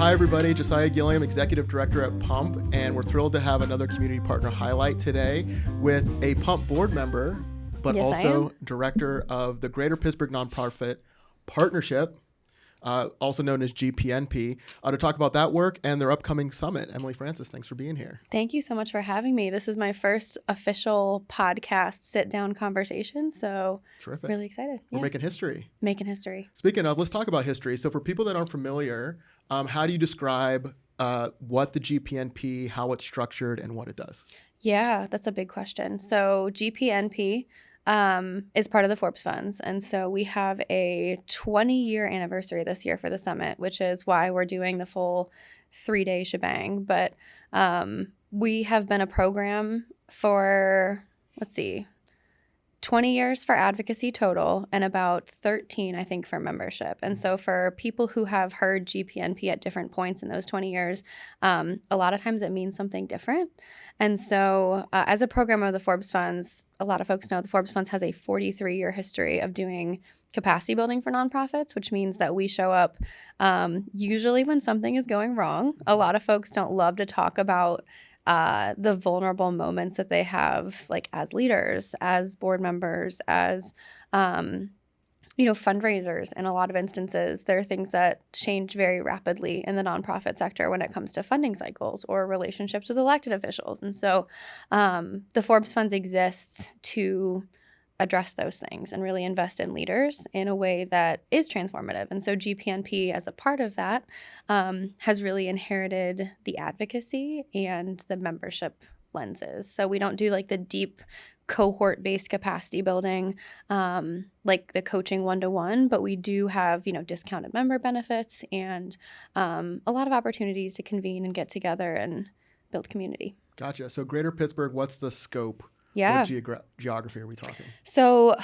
Hi, everybody. Josiah, Gilliam, Executive Director at Pump, and we're thrilled to have another community partner highlight today with a Pump board member, but Yes, also Director of the Greater Pittsburgh Nonprofit Partnership, also known as GPNP, to talk about that work and their upcoming summit. Emily Francis, thanks for being here. Thank you so much for having me. This is my first official podcast sit-down conversation, so Terrific. Really excited. We're making history. Making history. Speaking of, let's talk about history. So for people that aren't familiar, how do you describe what the GPNP, how it's structured, and what it does? Yeah, that's a big question. So GPNP is part of the Forbes Funds. And so we have a 20-year anniversary this year for the summit, which is why we're doing the full 3-day shebang. But we have been a program for, 20 years for advocacy total and about 13, I think, for membership. And so for people who have heard GPNP at different points in those 20 years, a lot of times it means something different. And so as a program of the Forbes Funds, a lot of folks know the Forbes Funds has a 43-year history of doing capacity building for nonprofits, which means that we show up usually when something is going wrong. A lot of folks don't love to talk about the vulnerable moments that they have, like as leaders, as board members, as, fundraisers. In a lot of instances, there are things that change very rapidly in the nonprofit sector when it comes to funding cycles or relationships with elected officials. And so the Forbes Funds exists to address those things and really invest in leaders in a way that is transformative. And so GPNP, as a part of that, has really inherited the advocacy and the membership lenses. So we don't do like the deep cohort-based capacity building, like the coaching one-to-one, but we do have, discounted member benefits and a lot of opportunities to convene and get together and build community. Gotcha. So Greater Pittsburgh, what's the scope? Yeah. What geography are we talking? So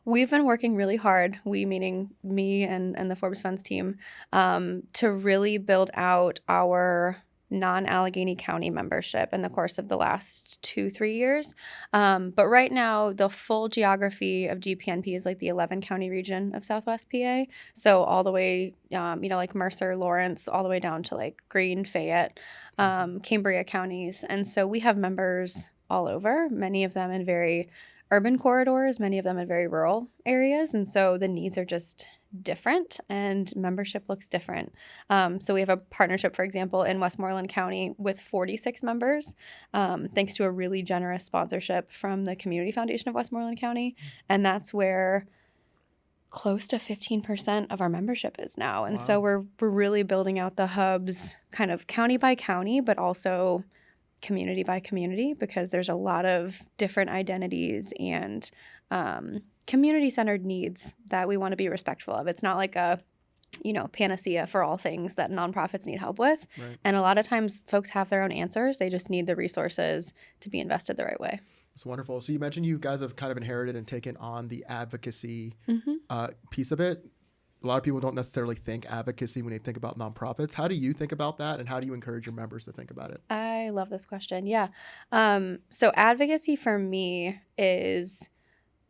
we've been working really hard, we meaning me and the Forbes Funds team, to really build out our non-Allegheny County membership in the course of the last 2-3 years. But right now, the full geography of GPNP is like the 11 county region of Southwest PA. So all the way, like Mercer, Lawrence, all the way down to like Greene, Fayette, Cambria counties. And so we have members all over, many of them in very urban corridors, many of them in very rural areas. And so the needs are just different and membership looks different. So we have a partnership, for example, in Westmoreland County with 46 members, thanks to a really generous sponsorship from the Community Foundation of Westmoreland County. And that's where close to 15% of our membership is now. And so we're really building out the hubs kind of county by county, but also community by community, because there's a lot of different identities and community-centered needs that we want to be respectful of. It's not like a, panacea for all things that nonprofits need help with. Right. And a lot of times folks have their own answers. They just need the resources to be invested the right way. That's wonderful. So you mentioned you guys have kind of inherited and taken on the advocacy piece of it. A lot of people don't necessarily think advocacy when they think about nonprofits. How do you think about that, and how do you encourage your members to think about it? I love this question. Yeah. So advocacy for me is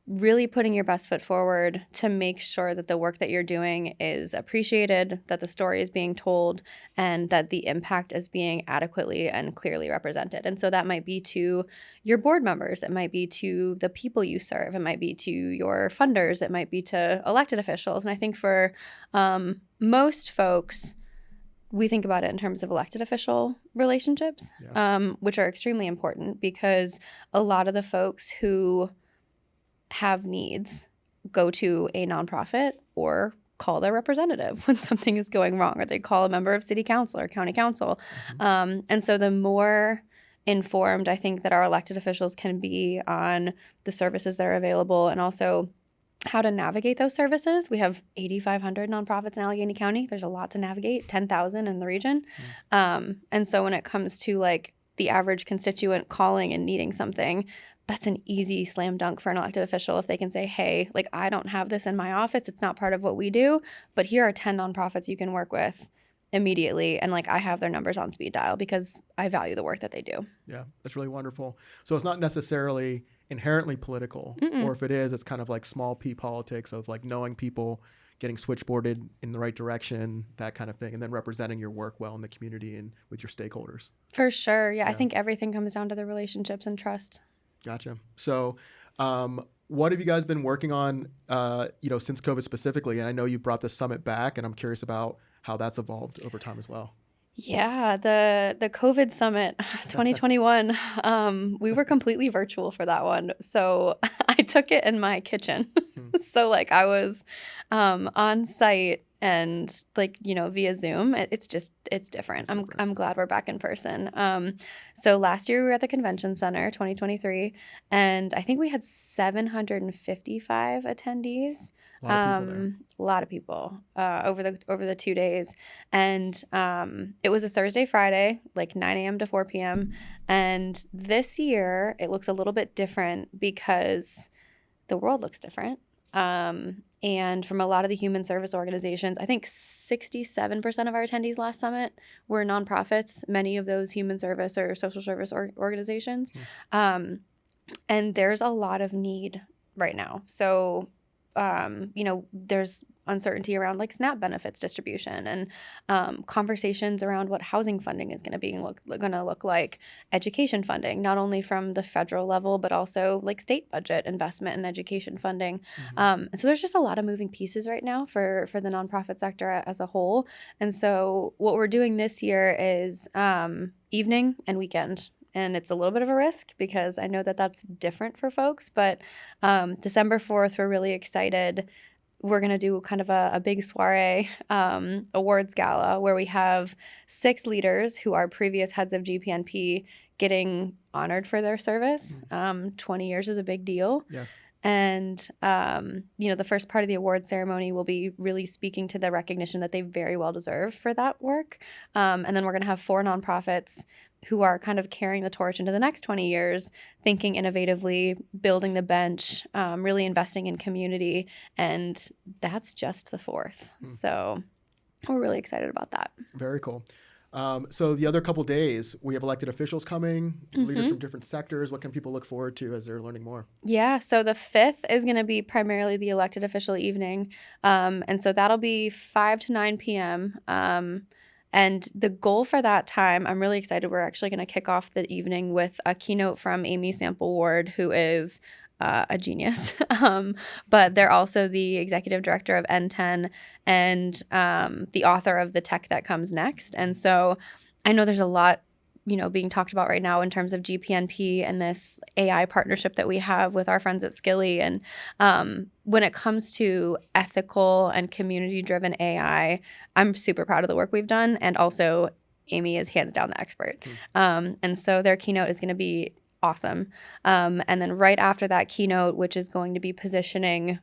really putting your best foot forward to make sure that the work that you're doing is appreciated, that the story is being told, and that the impact is being adequately and clearly represented. And so that might be to your board members, it might be to the people you serve, it might be to your funders, it might be to elected officials. And I think for most folks, we think about it in terms of elected official relationships, which are extremely important, because a lot of the folks who have needs go to a nonprofit or call their representative when something is going wrong, or they call a member of city council or county council. And so the more informed I think that our elected officials can be on the services that are available and also how to navigate those services. We have 8,500 nonprofits in Allegheny County. There's a lot to navigate, 10,000 in the region. And so when it comes to like the average constituent calling and needing something, that's an easy slam dunk for an elected official if they can say, hey, like I don't have this in my office. It's not part of what we do, but here are 10 nonprofits you can work with immediately. And like I have their numbers on speed dial because I value the work that they do. Yeah, that's really wonderful. So it's not necessarily inherently political, or if it is, it's kind of like small p politics of like knowing people, getting switchboarded in the right direction, that kind of thing, and then representing your work well in the community and with your stakeholders. For sure. Yeah, I Yeah. think everything comes down to the relationships and trust. Gotcha. So, what have you guys been working on, since COVID specifically? And I know you brought the summit back, and I'm curious about how that's evolved over time as well. Yeah, the COVID Summit 2021, we were completely virtual for that one. So I took it in my kitchen. So like I was on site and like, via Zoom. It's different. I'm glad we're back in person. So last year we were at the Convention Center, 2023, and I think we had 755 attendees. A lot of people over the 2 days. And it was a Thursday, Friday, like 9 a.m. to 4 p.m. And this year it looks a little bit different because the world looks different. And from a lot of the human service organizations, I think 67% of our attendees last summit were nonprofits, many of those human service or social service organizations. And there's a lot of need right now. So there's uncertainty around like SNAP benefits distribution and conversations around what housing funding is going to look like, education funding, not only from the federal level, but also like state budget investment in education funding. And so there's just a lot of moving pieces right now for the nonprofit sector as a whole. And so what we're doing this year is evening and weekend. And it's a little bit of a risk because I know that that's different for folks. But December 4th, we're really excited. We're going to do kind of a big soiree awards gala where we have 6 leaders who are previous heads of GPNP getting honored for their service. 20 years is a big deal. Yes. And, the first part of the award ceremony will be really speaking to the recognition that they very well deserve for that work. And then we're going to have 4 nonprofits who are kind of carrying the torch into the next 20 years, thinking innovatively, building the bench, really investing in community. And that's just the 4th. So we're really excited about that. Very cool. So the other couple days, we have elected officials coming, leaders from different sectors. What can people look forward to as they're learning more? Yeah, so the 5th is going to be primarily the elected official evening. And so that'll be 5 to 9 p.m. And the goal for that time, I'm really excited. We're actually going to kick off the evening with a keynote from Amy Sample Ward, who is a genius. But they're also the executive director of N10 and the author of The Tech That Comes Next. And so I know there's a lot being talked about right now in terms of GPNP and this AI partnership that we have with our friends at Skilly. And when it comes to ethical and community-driven AI, I'm super proud of the work we've done. And also, Amy is hands down the expert. And so their keynote is going to be awesome. And then right after that keynote, which is going to be positioning,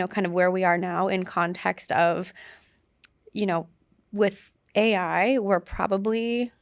kind of where we are now in context of, with AI, we're probably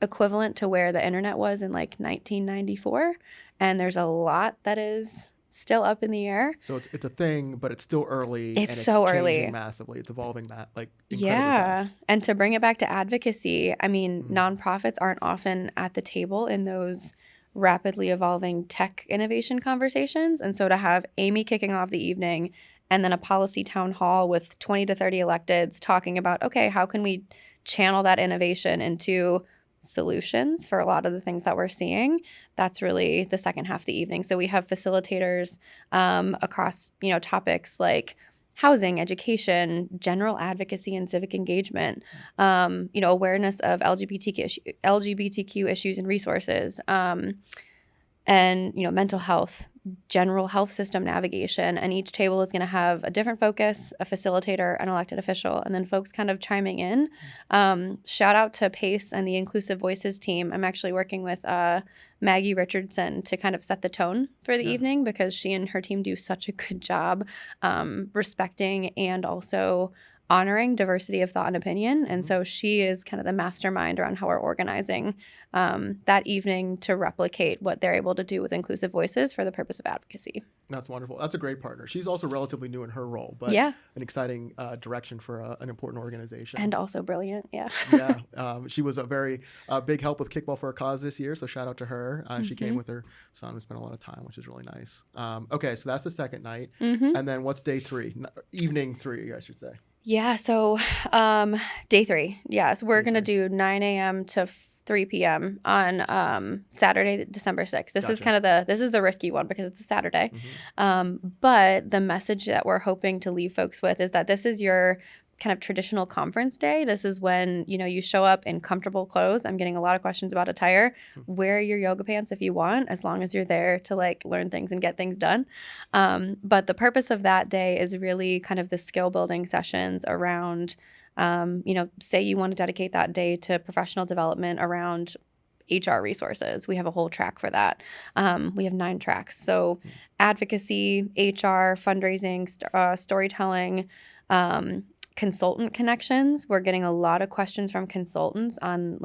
equivalent to where the internet was in like 1994, and there's a lot that is still up in the air. So it's a thing, but it's still early. It's so early, changing massively. It's evolving incredibly fast. And to bring it back to advocacy, I mean, nonprofits aren't often at the table in those rapidly evolving tech innovation conversations, and so to have Amy kicking off the evening and then a policy town hall with 20 to 30 electeds talking about, okay, how can we channel that innovation into solutions for a lot of the things that we're seeing, that's really the second half of the evening. So we have facilitators across, topics like housing, education, general advocacy and civic engagement, awareness of LGBTQ issues and resources, and, mental health, general health system navigation. And each table is going to have a different focus, a facilitator, an elected official, and then folks kind of chiming in. Shout out to PACE and the Inclusive Voices team. I'm actually working with Maggie Richardson to kind of set the tone for the evening, because she and her team do such a good job respecting and also honoring diversity of thought and opinion. And so she is kind of the mastermind around how we're organizing that evening to replicate what they're able to do with inclusive voices for the purpose of advocacy. That's wonderful. That's a great partner. She's also relatively new in her role, but Yeah. an exciting direction for an important organization. And also brilliant. Yeah. Yeah. She was a very big help with Kickball for a Cause this year, so shout out to her. She came with her son. We spent a lot of time, which is really nice. Okay, so that's the second night. And then what's day 3? Evening 3, I should say. Yeah, so day 3. Yeah, so we're going to do 9 a.m. to 3 p.m. on Saturday, December 6th. This is kind of this is the risky one because it's a Saturday. But the message that we're hoping to leave folks with is that this is your kind of traditional conference day. This is when, you show up in comfortable clothes. I'm getting a lot of questions about attire. Wear your yoga pants if you want, as long as you're there to learn things and get things done. But the purpose of that day is really kind of the skill building sessions around, say you want to dedicate that day to professional development around HR resources. We have a whole track for that. We have 9 tracks. So advocacy, HR, fundraising, storytelling, consultant connections. We're getting a lot of questions from consultants on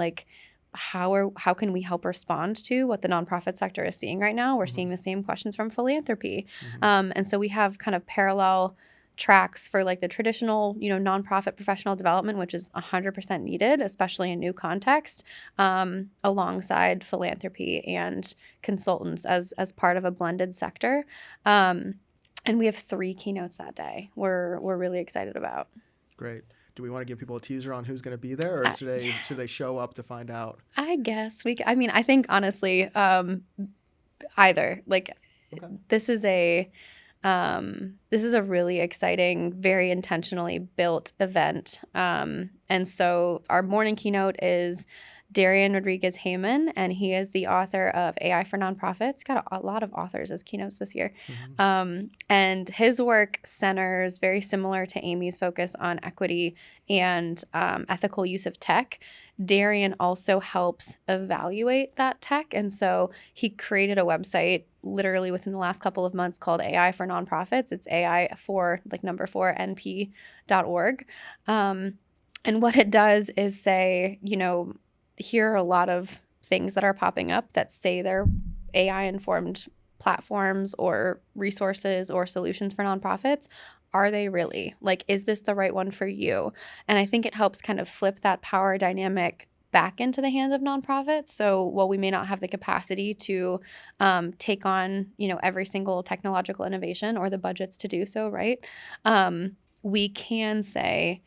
how can we help respond to what the nonprofit sector is seeing right now. We're seeing the same questions from philanthropy. And so we have kind of parallel tracks for the traditional, nonprofit professional development, which is 100% needed, especially in new context, alongside philanthropy and consultants as part of a blended sector. And we have 3 keynotes that day. We're really excited about. Great. Do we want to give people a teaser on who's going to be there, or should they show up to find out? I guess I think honestly, either. This is a really exciting, very intentionally built event. And so our morning keynote is Darian Rodriguez-Heyman, and he is the author of AI for Nonprofits. Got a lot of authors as keynotes this year. And his work centers, very similar to Amy's focus, on equity and ethical use of tech. Darian also helps evaluate that tech. And so he created a website literally within the last couple of months called AI for Nonprofits. It's AI for number 4 np.org. And what it does is say, here are a lot of things that are popping up that say they're AI-informed platforms or resources or solutions for nonprofits. Are they really? Is this the right one for you? And I think it helps kind of flip that power dynamic back into the hands of nonprofits. So while we may not have the capacity to take on, every single technological innovation or the budgets to do so, right? We can say,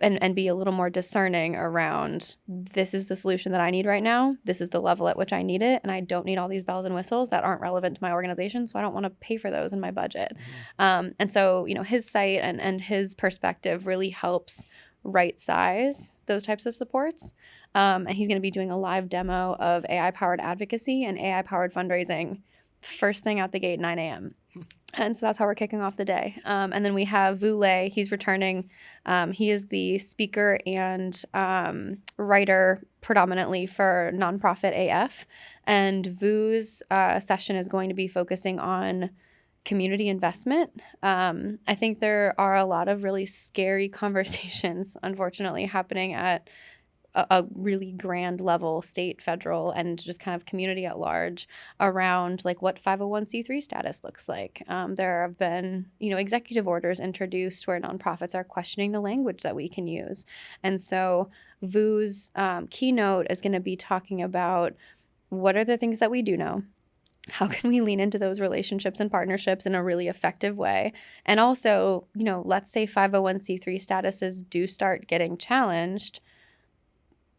and be a little more discerning around, this is the solution that I need right now. This is the level at which I need it. And I don't need all these bells and whistles that aren't relevant to my organization. So I don't want to pay for those in my budget. And so, his site and his perspective really helps right size those types of supports. And he's going to be doing a live demo of AI-powered advocacy and AI-powered fundraising first thing out the gate, 9 a.m. And so that's how we're kicking off the day. And then we have Vu Lei. He's returning. He is the speaker and writer predominantly for Nonprofit AF. And Vu's session is going to be focusing on community investment. I think there are a lot of really scary conversations, unfortunately, happening at a really grand level, state, federal, and just kind of community at large around what 501c3 status looks like. There have been, executive orders introduced where nonprofits are questioning the language that we can use. And so Vu's keynote is going to be talking about what are the things that we do know? How can we lean into those relationships and partnerships in a really effective way? And also, let's say 501c3 statuses do start getting challenged.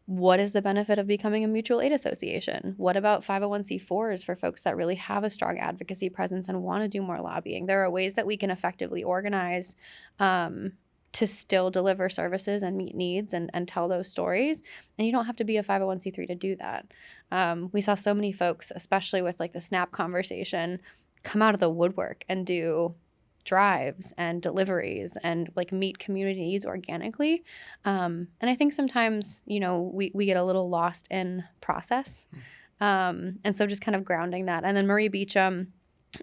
What is the benefit of becoming a mutual aid association? What about 501c4s for folks that really have a strong advocacy presence and want to do more lobbying? There are ways that we can effectively organize to still deliver services and meet needs and tell those stories. And you don't have to be a 501c3 to do that. We saw so many folks, especially with the SNAP conversation, come out of the woodwork and do drives and deliveries and meet community needs organically. And I think sometimes, we get a little lost in process. And so just kind of grounding that. And then Marie Beecham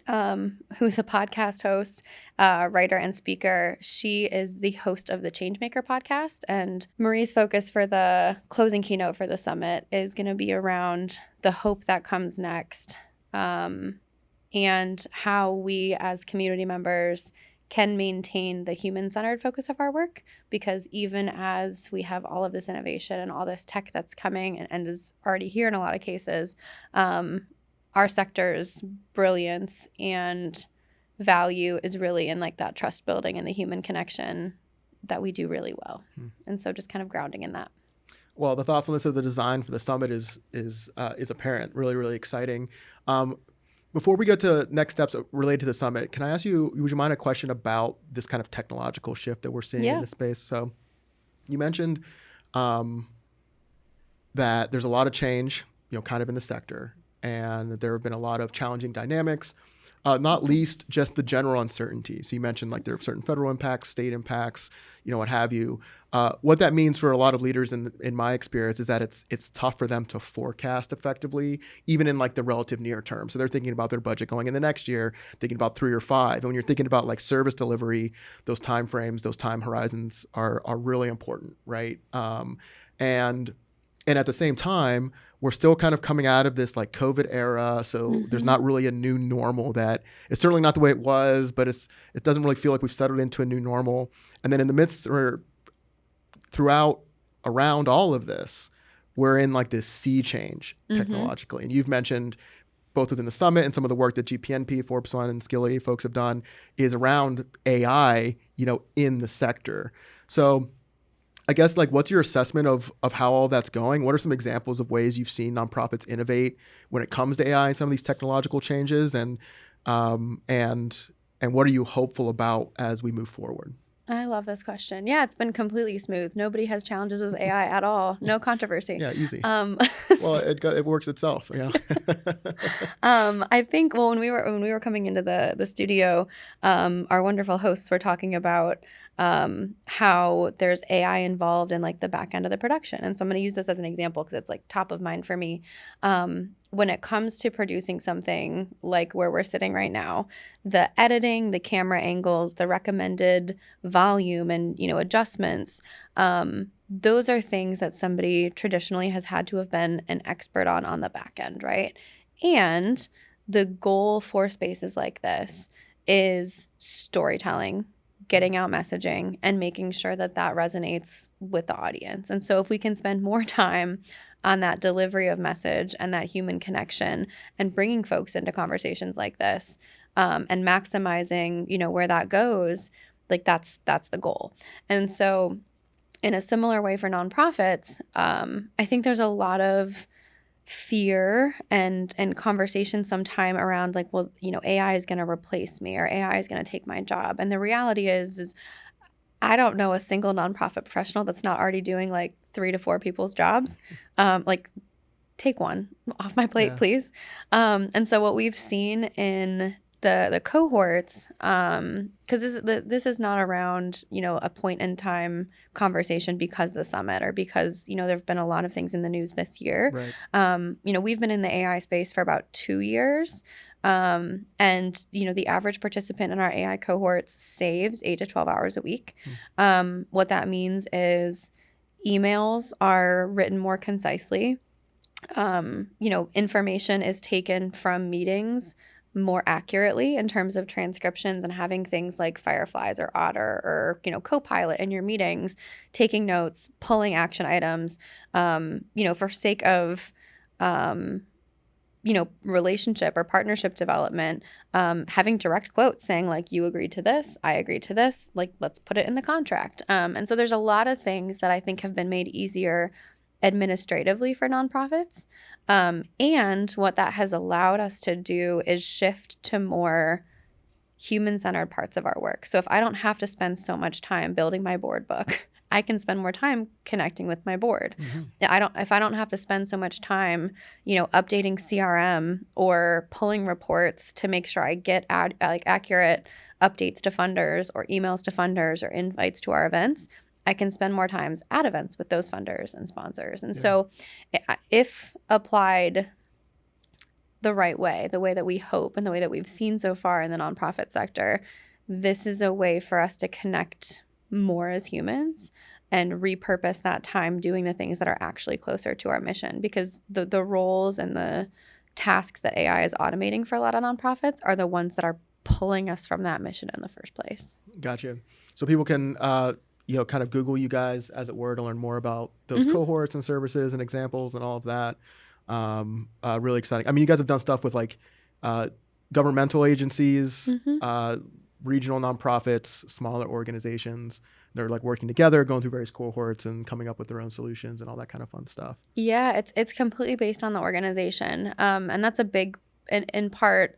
who's a podcast host, writer, and speaker. She is the host of the Changemaker podcast. And Marie's focus for the closing keynote for the summit is going to be around the hope that comes next, and how we as community members can maintain the human-centered focus of our work, because even as we have all of this innovation and all this tech that's coming and is already here in a lot of cases, our sector's brilliance and value is really in like that trust building and the human connection that we do really well. And so just kind of grounding in that. Well, the thoughtfulness of the design for the summit is apparent. Really, really exciting. Before we get to next steps related to the summit, can I ask you, would you mind a question about this kind of technological shift that we're seeing in this space? So you mentioned that there's a lot of change, kind of in the sector, and there have been a lot of challenging dynamics, not least just the general uncertainty. So you mentioned like there are certain federal impacts, state impacts, what have you. What that means for a lot of leaders in my experience is that it's tough for them to forecast effectively, even in like the relative near term. So they're thinking about their budget going in the next year, thinking about 3 or 5. And when you're thinking about like service delivery, those time frames, those time horizons are really important, right? And at the same time, we're still kind of coming out of this like COVID era. So there's not really a new normal that it's certainly not the way it was, but it doesn't really feel like we've settled into a new normal. And then in the midst or around all of this, we're in like this sea change technologically. And you've mentioned both within the summit and some of the work that GPNP, Forbes One, and Skilly folks have done is around AI, in the sector. So I guess like what's your assessment of how all that's going? What are some examples of ways you've seen nonprofits innovate when it comes to AI and some of these technological changes, and what are you hopeful about as we move forward? I love this question. Yeah, it's been completely smooth. Nobody has challenges with AI at all. No controversy. Yeah, easy. Well, it works itself. Yeah. I think when we were coming into the studio, our wonderful hosts were talking about how there's AI involved in like the back end of the production. And so I'm going to use this as an example because it's like top of mind for me. When it comes to producing something like where we're sitting right now, the editing, the camera angles, the recommended volume and, adjustments, those are things that somebody traditionally has had to have been an expert on the back end, right? And the goal for spaces like this is storytelling, getting out messaging, and making sure that resonates with the audience. And so if we can spend more time on that delivery of message and that human connection and bringing folks into conversations like this, and maximizing, where that goes, like that's the goal. And so in a similar way for nonprofits, I think there's a lot of fear and conversation sometime around like, well, AI is going to replace me or AI is going to take my job. And the reality is I don't know a single nonprofit professional that's not already doing like 3 to 4 people's jobs. Like take one off my plate, please. And so what we've seen in the cohorts, because this is not around, a point in time conversation because of the summit or because, there have been a lot of things in the news this year. Right. We've been in the AI space for about 2 years. And, the average participant in our AI cohorts saves 8 to 12 hours a week. What that means is emails are written more concisely. Information is taken from meetings more accurately in terms of transcriptions and having things like Fireflies or Otter or, Copilot in your meetings, taking notes, pulling action items, for sake of, relationship or partnership development, having direct quotes saying like, you agreed to this, I agreed to this, like, let's put it in the contract. And so there's a lot of things that I think have been made easier administratively for nonprofits. And what that has allowed us to do is shift to more human-centered parts of our work. So if I don't have to spend so much time building my board book, I can spend more time connecting with my board. If I don't have to spend so much time, updating CRM or pulling reports to make sure I get accurate updates to funders or emails to funders or invites to our events, I can spend more times at events with those funders and sponsors. And so if applied the right way, the way that we hope and the way that we've seen so far in the nonprofit sector, this is a way for us to connect more as humans and repurpose that time doing the things that are actually closer to our mission, because the roles and the tasks that AI is automating for a lot of nonprofits are the ones that are pulling us from that mission in the first place. Gotcha. So people can, kind of Google you guys, as it were, to learn more about those cohorts and services and examples and all of that. Really exciting. I mean, you guys have done stuff with like governmental agencies, regional nonprofits, smaller organizations. They're like working together, going through various cohorts and coming up with their own solutions and all that kind of fun stuff. Yeah, it's completely based on the organization. And that's a big part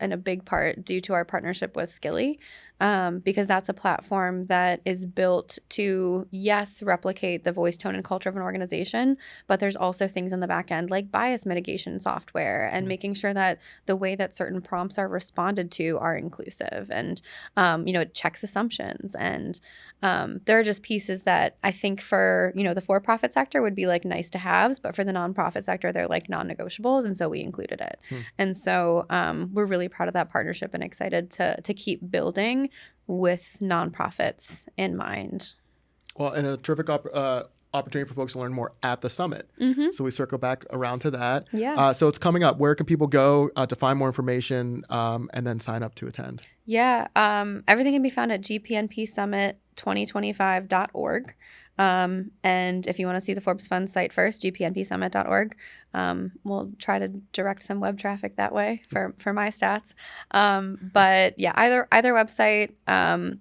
due to our partnership with Skilly, because that's a platform that is built to, yes, replicate the voice, tone, and culture of an organization, but there's also things in the back end like bias mitigation software and making sure that the way that certain prompts are responded to are inclusive, and it checks assumptions, and there are just pieces that I think for the for-profit sector would be like nice to haves, but for the nonprofit sector they're like non-negotiables, and so we included it. And so we're really proud of that partnership and excited to keep building with nonprofits in mind. Well, and a terrific opportunity for folks to learn more at the summit. So we circle back around to that. Yeah. So it's coming up. Where can people go to find more information and then sign up to attend? Yeah. Everything can be found at GPNPSummit2025.org. And if you want to see the Forbes Fund site first, gpnpsummit.org. We'll try to direct some web traffic that way for my stats. But yeah, either website,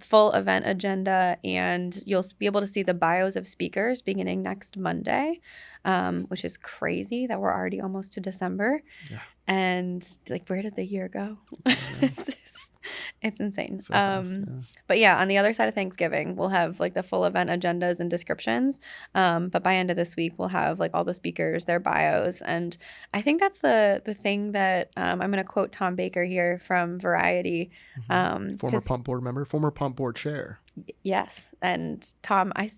full event agenda, and you'll be able to see the bios of speakers beginning next Monday, which is crazy that we're already almost to December. Yeah. And like, where did the year go? It's insane. So fast, yeah. But yeah, on the other side of Thanksgiving, we'll have like the full event agendas and descriptions. But by end of this week, we'll have like all the speakers, their bios. And I think that's the thing that I'm going to quote Tom Baker here from Variety. Former Pump Board member, former Pump Board chair. Yes. And Tom, I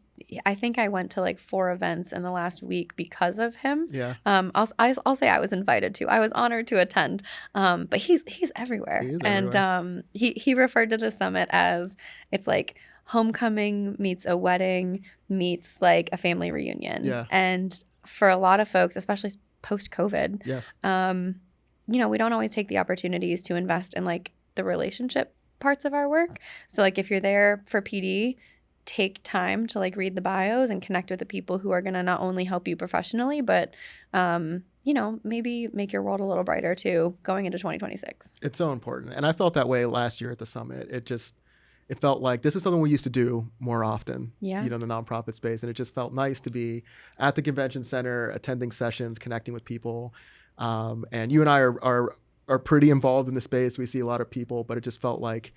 think I went to like 4 events in the last week because of him. Yeah. I'll say I was invited to. I was honored to attend. But he's everywhere. He is and everywhere. He referred to the summit as it's like homecoming meets a wedding meets like a family reunion. Yeah. And for a lot of folks, especially post-COVID, yes. We don't always take the opportunities to invest in like the relationship parts of our work. So like if you're there for PD, take time to like read the bios and connect with the people who are going to not only help you professionally, but maybe make your world a little brighter too going into 2026. It's so important. And I felt that way last year at the summit. It felt like this is something we used to do more often, in the nonprofit space. And it just felt nice to be at the convention center, attending sessions, connecting with people. And you and I are pretty involved in the space. We see a lot of people, but it just felt like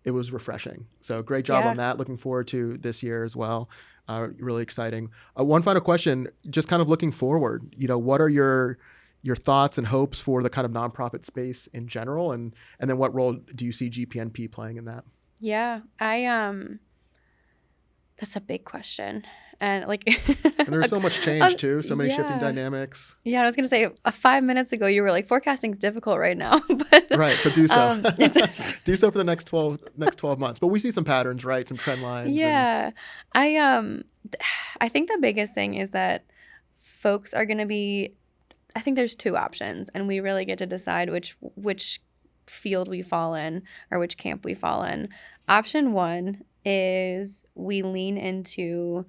it was refreshing. So great job on that. Looking forward to this year as well. Really exciting. One final question, just kind of looking forward, what are your thoughts and hopes for the kind of nonprofit space in general? And then what role do you see GPNP playing in that? Yeah, that's a big question. And like, and there's so much change too, so many shifting dynamics. Yeah, I was gonna say 5 minutes ago you were like, forecasting is difficult right now. But, right, so do so. Do so for the next 12 months. But we see some patterns, right? Some trend lines. Yeah, I think the biggest thing is that folks are gonna be. I think there's 2 options, and we really get to decide which field we fall in or which camp we fall in. Option 1 is we lean into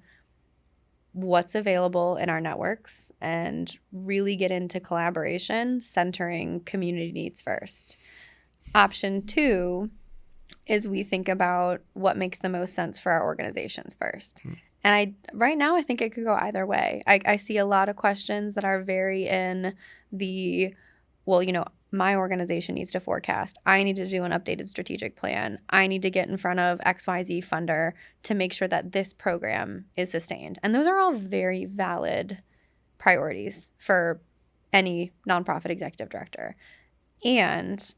what's available in our networks and really get into collaboration, centering community needs first. Option 2 is we think about what makes the most sense for our organizations first. And right now, I think it could go either way. I see a lot of questions that are very in the, my organization needs to forecast. I need to do an updated strategic plan. I need to get in front of XYZ funder to make sure that this program is sustained. And those are all very valid priorities for any nonprofit executive director. And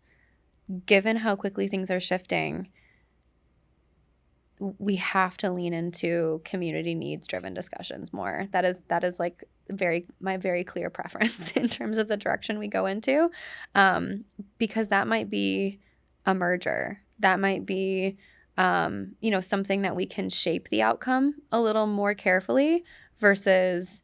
given how quickly things are shifting, we have to lean into community needs driven discussions more. That is like my very clear preference in terms of the direction we go into, because that might be a merger. That might be, something that we can shape the outcome a little more carefully versus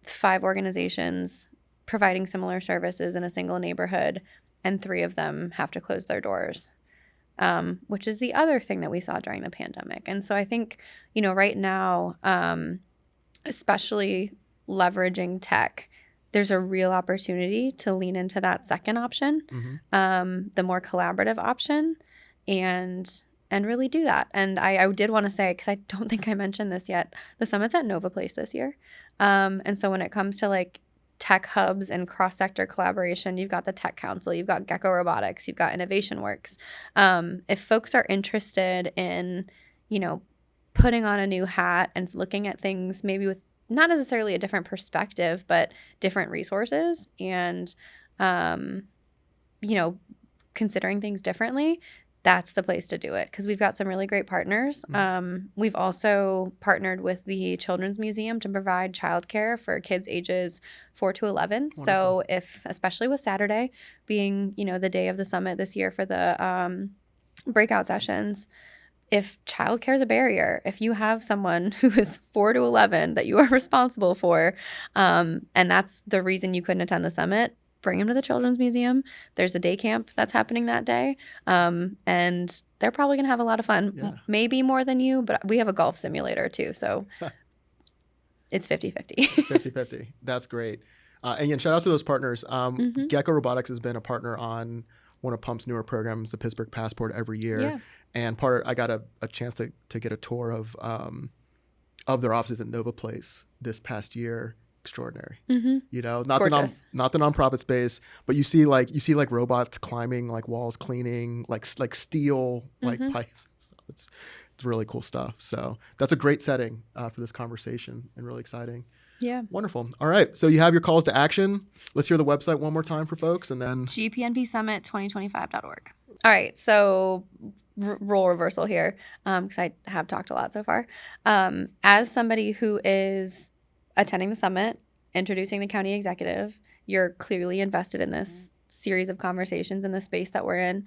5 organizations providing similar services in a single neighborhood and 3 of them have to close their doors. Which is the other thing that we saw during the pandemic. And so I think, right now, especially leveraging tech, there's a real opportunity to lean into that second option, the more collaborative option, and really do that. And I did want to say, because I don't think I mentioned this yet, the summit's at Nova Place this year. And so when it comes to like tech hubs and cross-sector collaboration, you've got the Tech Council, you've got Gecko Robotics, you've got Innovation Works. If folks are interested in, putting on a new hat and looking at things maybe with not necessarily a different perspective, but different resources and, considering things differently, that's the place to do it because we've got some really great partners. We've also partnered with the Children's Museum to provide childcare for kids ages 4 to 11. Wonderful. So especially with Saturday being, the day of the summit this year for the breakout sessions, if childcare is a barrier, if you have someone who is 4 to 11 that you are responsible for, and that's the reason you couldn't attend the summit, bring them to the Children's Museum. There's a day camp that's happening that day. And they're probably going to have a lot of fun. Yeah. Maybe more than you, but we have a golf simulator too. So it's 50-50. 50-50. That's great. And again, shout out to those partners. Gecko Robotics has been a partner on one of Pump's newer programs, the Pittsburgh Passport, every year. Yeah. And I got a chance to get a tour of their offices at Nova Place this past year. Extraordinary. Not the nonprofit space, but you see like robots climbing like walls, cleaning like steel like pipes. It's really cool stuff. So that's a great setting for this conversation and really exciting. Yeah. Wonderful. All right. So you have your calls to action. Let's hear the website one more time for folks and then GPNPSummit2025.org. All right. So role reversal here because I have talked a lot so far. As somebody who is attending the summit, introducing the county executive, you're clearly invested in this series of conversations in the space that we're in.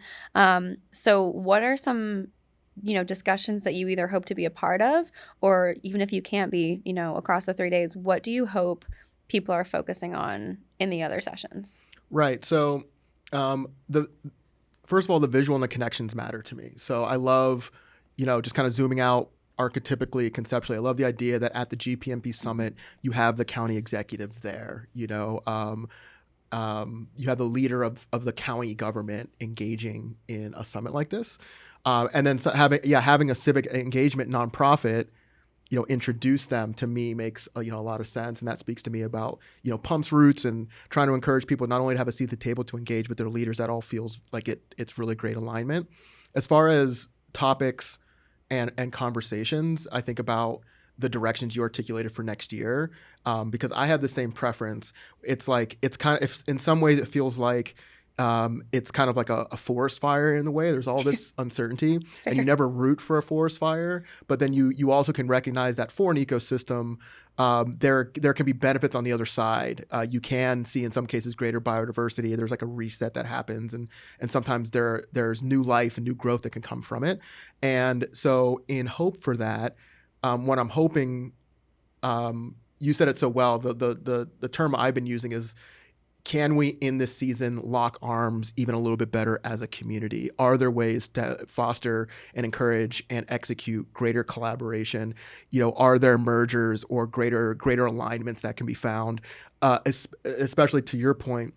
So what are some, discussions that you either hope to be a part of, or even if you can't be, across the 3 days, what do you hope people are focusing on in the other sessions? Right. So first of all, the visual and the connections matter to me. So I love, just kind of zooming out archetypically, conceptually. I love the idea that at the GPNP Summit, you have the county executive there. You have the leader of the county government engaging in a summit like this. And then having a civic engagement nonprofit, introduce them to me makes a lot of sense, and that speaks to me about Pump's roots and trying to encourage people not only to have a seat at the table to engage with their leaders. That all feels like it's really great alignment. As far as topics and conversations, I think about the directions you articulated for next year, because I have the same preference. It's kind of, in some ways, it feels like it's kind of like a forest fire in a way. There's all this uncertainty, and you never root for a forest fire. But then you also can recognize that for an ecosystem, there can be benefits on the other side. You can see in some cases greater biodiversity. There's like a reset that happens, and sometimes there's new life and new growth that can come from it. And so, in hope for that, what I'm hoping, you said it so well. The term I've been using is, can we in this season lock arms even a little bit better as a community? Are there ways to foster and encourage and execute greater collaboration? Are there mergers or greater alignments that can be found? Especially to your point,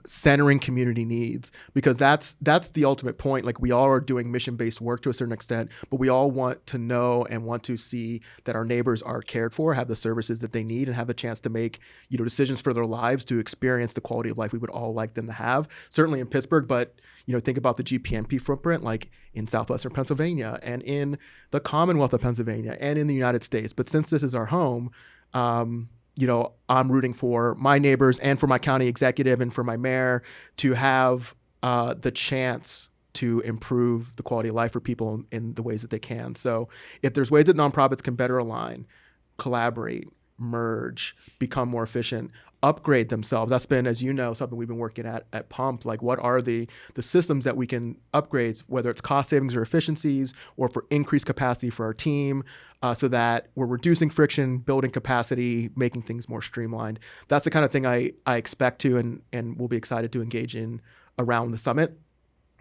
centering community needs, because that's the ultimate point. Like, we all are doing mission-based work to a certain extent, but we all want to know and want to see that our neighbors are cared for, have the services that they need, and have a chance to make decisions for their lives to experience the quality of life we would all like them to have. Certainly in Pittsburgh, but think about the GPNP footprint, like in southwestern Pennsylvania and in the Commonwealth of Pennsylvania and in the United States. But since this is our home, I'm rooting for my neighbors and for my county executive and for my mayor to have the chance to improve the quality of life for people in the ways that they can. So if there's ways that nonprofits can better align, collaborate, merge, become more efficient, upgrade themselves. That's been, as you know, something we've been working at Pump. Like, what are the systems that we can upgrade, whether it's cost savings or efficiencies, or for increased capacity for our team, so that we're reducing friction, building capacity, making things more streamlined. That's the kind of thing I expect to and will be excited to engage in around the summit.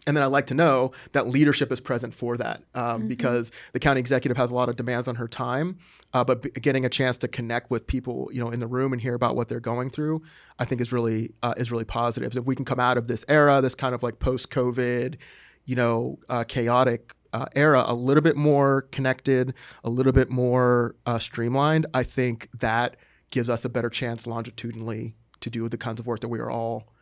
And then I'd like to know that leadership is present for that, because the county executive has a lot of demands on her time, but getting a chance to connect with people, in the room and hear about what they're going through, I think is really positive. So if we can come out of this era, this kind of like post-COVID, chaotic era, a little bit more connected, a little bit more streamlined, I think that gives us a better chance longitudinally to do the kinds of work that we are all,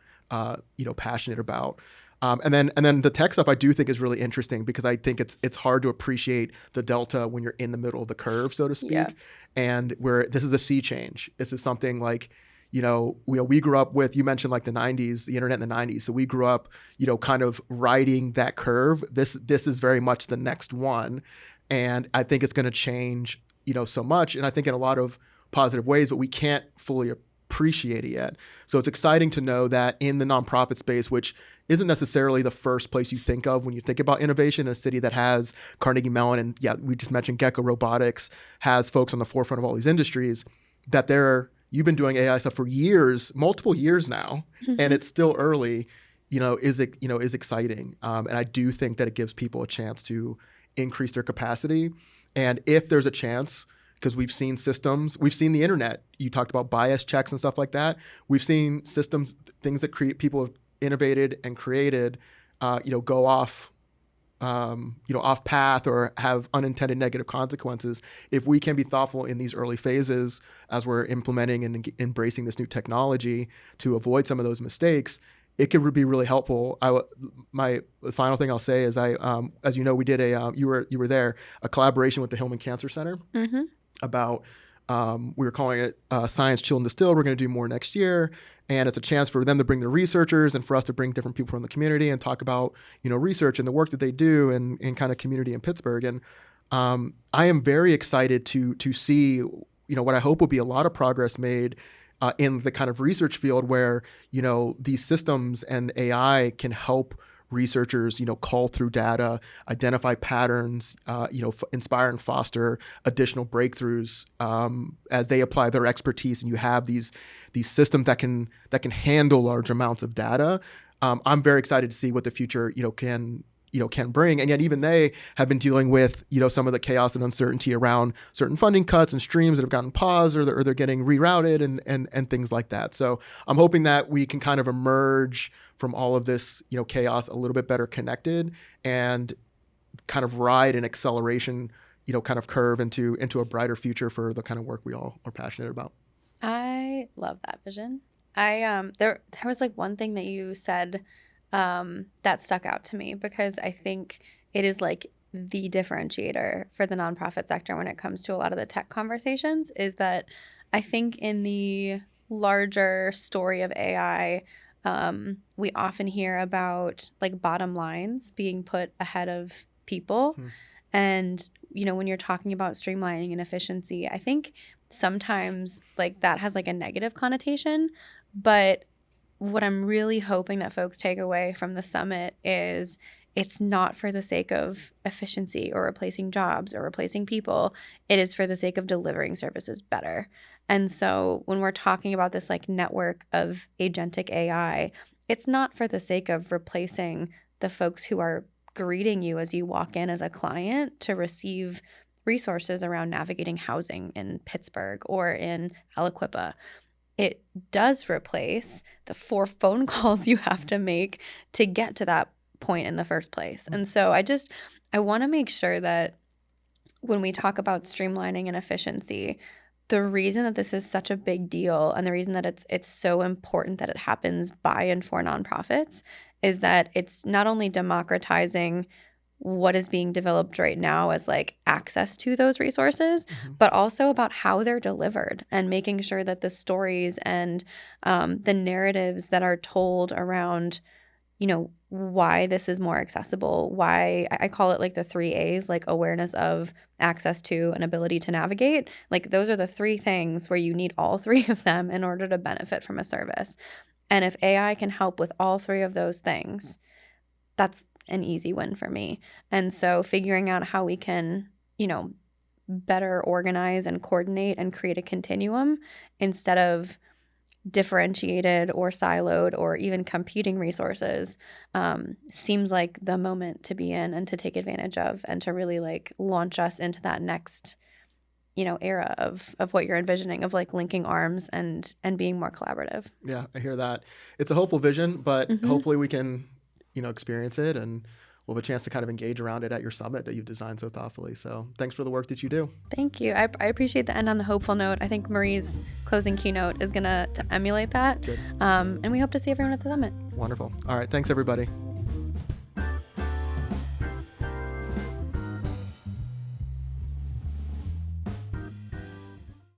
passionate about. And then the tech stuff I do think is really interesting, because I think it's hard to appreciate the delta when you're in the middle of the curve, so to speak. Yeah. And where this is a sea change. This is something like, we grew up with, you mentioned like the 90s, the internet in the 90s. So we grew up, kind of riding that curve. This is very much the next one. And I think it's going to change, so much. And I think in a lot of positive ways, but we can't fully appreciate it yet. So it's exciting to know that in the nonprofit space, which isn't necessarily the first place you think of when you think about innovation, a city that has Carnegie Mellon and we just mentioned Gecko Robotics, has folks on the forefront of all these industries, that you've been doing AI stuff for years, multiple years now, and it's still early, is exciting. And I do think that it gives people a chance to increase their capacity. And if there's a chance, because we've seen systems, we've seen the internet, you talked about bias checks and stuff like that. We've seen systems, things that people have innovated and created, go off, off path or have unintended negative consequences. If we can be thoughtful in these early phases as we're implementing and embracing this new technology to avoid some of those mistakes, it could be really helpful. The final thing I'll say is as you know, we did you were there, a collaboration with the Hillman Cancer Center about, we were calling it Science, Chill, and Distill. We're going to do more next year. And it's a chance for them to bring the researchers and for us to bring different people from the community and talk about, research and the work that they do and kind of community in Pittsburgh. And I am very excited to see, what I hope will be a lot of progress made in the kind of research field where, these systems and AI can help researchers, cull through data, identify patterns, inspire and foster additional breakthroughs as they apply their expertise. And you have these systems that can handle large amounts of data. I'm very excited to see what the future, can bring. And yet even they have been dealing with, some of the chaos and uncertainty around certain funding cuts and streams that have gotten paused or they're getting rerouted and things like that. So I'm hoping that we can kind of emerge from all of this, chaos a little bit better connected and kind of ride an acceleration, kind of curve into a brighter future for the kind of work we all are passionate about. I love that vision. There was like one thing that you said that stuck out to me, because I think it is like the differentiator for the nonprofit sector when it comes to a lot of the tech conversations, is that I think in the larger story of AI, we often hear about like bottom lines being put ahead of people. And, when you're talking about streamlining and efficiency, I think sometimes like that has like a negative connotation. But what I'm really hoping that folks take away from the summit is it's not for the sake of efficiency or replacing jobs or replacing people. It is for the sake of delivering services better. And so when we're talking about this like network of agentic AI, it's not for the sake of replacing the folks who are greeting you as you walk in as a client to receive resources around navigating housing in Pittsburgh or in Aliquippa. It does replace the 4 phone calls you have to make to get to that point in the first place. And so I want to make sure that when we talk about streamlining and efficiency, the reason that this is such a big deal and the reason that it's so important that it happens by and for nonprofits is that it's not only democratizing what is being developed right now as like access to those resources, but also about how they're delivered and making sure that the stories and the narratives that are told around, why this is more accessible, why I call it like the 3 A's, like awareness of, access to, and ability to navigate. Like those are the 3 things where you need all 3 of them in order to benefit from a service. And if AI can help with all 3 of those things, that's an easy win for me. And so figuring out how we can, better organize and coordinate and create a continuum instead of differentiated or siloed or even competing resources seems like the moment to be in and to take advantage of, and to really like launch us into that next era of what you're envisioning, of like linking arms and being more collaborative. Yeah, I hear that. It's a hopeful vision, but hopefully we can experience it, and we'll have a chance to kind of engage around it at your summit that you've designed so thoughtfully. So thanks for the work that you do. Thank you. I appreciate the end on the hopeful note. I think Marie's closing keynote is going to emulate that. Good. And we hope to see everyone at the summit. Wonderful. All right. Thanks, everybody.